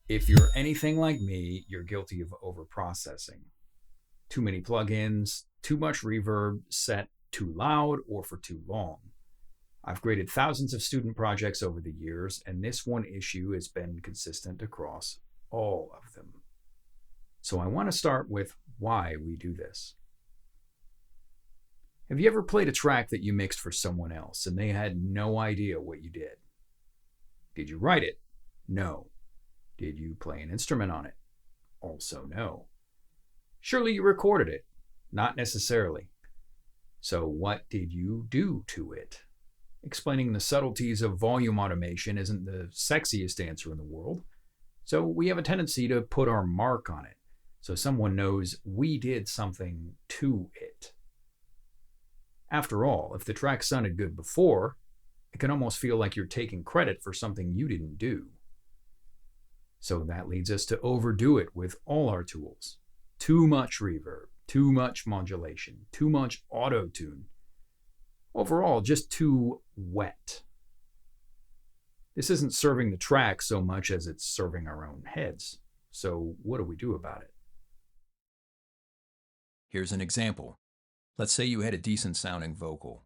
If you're anything like me, you're guilty of overprocessing. Too many plugins, too much reverb, set too loud or for too long. I've graded thousands of student projects over the years, and this one issue has been consistent across all of them. So I want to start with why we do this. Have you ever played a track that you mixed for someone else and they had no idea what you did? Did you write it? No. Did you play an instrument on it? Also no. Surely you recorded it? Not necessarily. So what did you do to it? Explaining the subtleties of volume automation isn't the sexiest answer in the world, so we have a tendency to put our mark on it, so someone knows we did something to it. After all, if the track sounded good before, it can almost feel like you're taking credit for something you didn't do. So that leads us to overdo it with all our tools. Too much reverb, too much modulation, too much auto-tune. Overall, just too wet. This isn't serving the track so much as it's serving our own heads. So what do we do about it? Here's an example. Let's say you had a decent sounding vocal.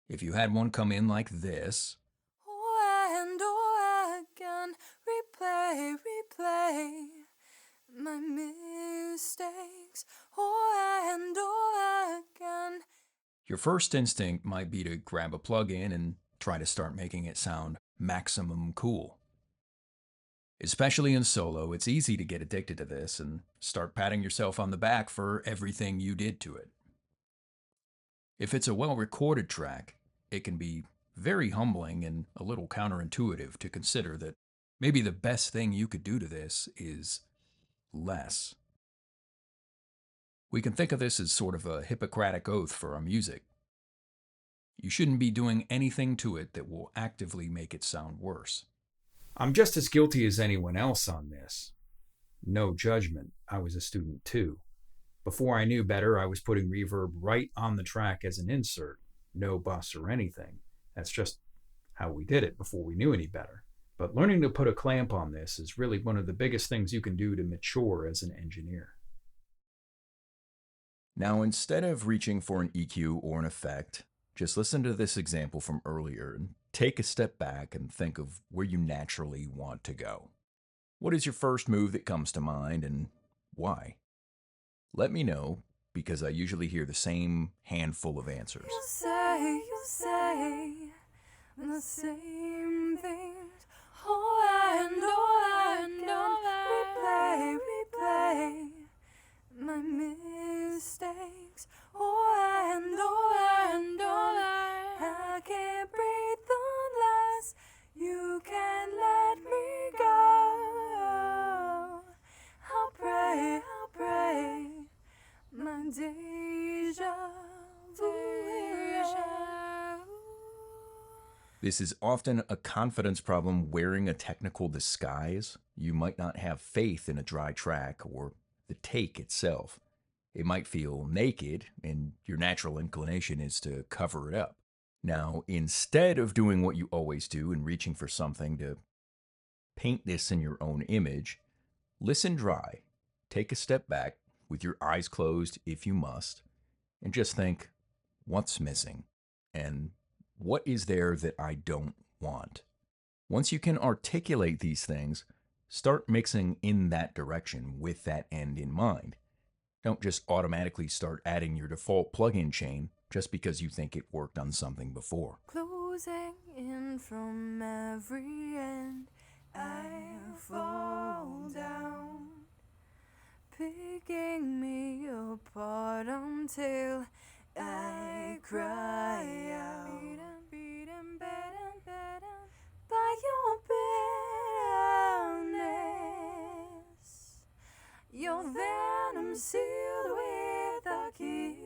If you had one come in like this, oh, again, replay my mistakes, oh, again. Your first instinct might be to grab a plug-in and try to start making it sound maximum cool. Especially in solo, it's easy to get addicted to this and start patting yourself on the back for everything you did to it. If it's a well-recorded track, it can be very humbling and a little counterintuitive to consider that maybe the best thing you could do to this is less. We can think of this as sort of a Hippocratic oath for our music. You shouldn't be doing anything to it that will actively make it sound worse. I'm just as guilty as anyone else on this. No judgment, I was a student too. Before I knew better, I was putting reverb right on the track as an insert. No bus or anything. That's just how we did it before we knew any better. But learning to put a clamp on this is really one of the biggest things you can do to mature as an engineer. Now, instead of reaching for an EQ or an effect, just listen to this example from earlier and take a step back and think of where you naturally want to go. What is your first move that comes to mind and why? Let me know, because I usually hear the same handful of answers. You say the same things, oh, replay my mistakes, I can't breathe unless you can let me go. I'll pray, my deja vu. This is often a confidence problem wearing a technical disguise. You might not have faith in a dry track or the take itself. It might feel naked, and your natural inclination is to cover it up. Now, instead of doing what you always do and reaching for something to paint this in your own image, listen dry, take a step back with your eyes closed if you must, and just think, what's missing? And what is there that I don't want? Once you can articulate these things, start mixing in that direction with that end in mind. Don't just automatically start adding your default plugin chain just because you think it worked on something before. Closing in from every end, I fall down, picking me apart until I cry out. Beaten by your bitterness, your venom sealed with a kiss.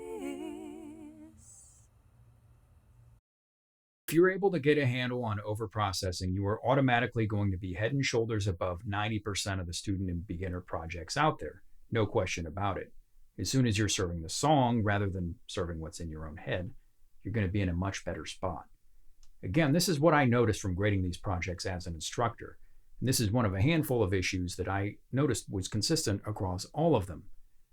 If you're able to get a handle on overprocessing, you are automatically going to be head and shoulders above 90% of the student and beginner projects out there. No question about it. As soon as you're serving the song rather than serving what's in your own head, you're going to be in a much better spot. Again, this is what I noticed from grading these projects as an instructor. And this is one of a handful of issues that I noticed was consistent across all of them.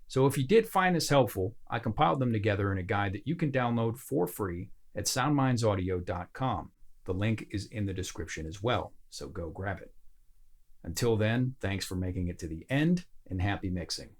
So if you did find this helpful, I compiled them together in a guide that you can download for free at soundmindsaudio.com. The link is in the description as well, so go grab it. Until then, thanks for making it to the end, and happy mixing.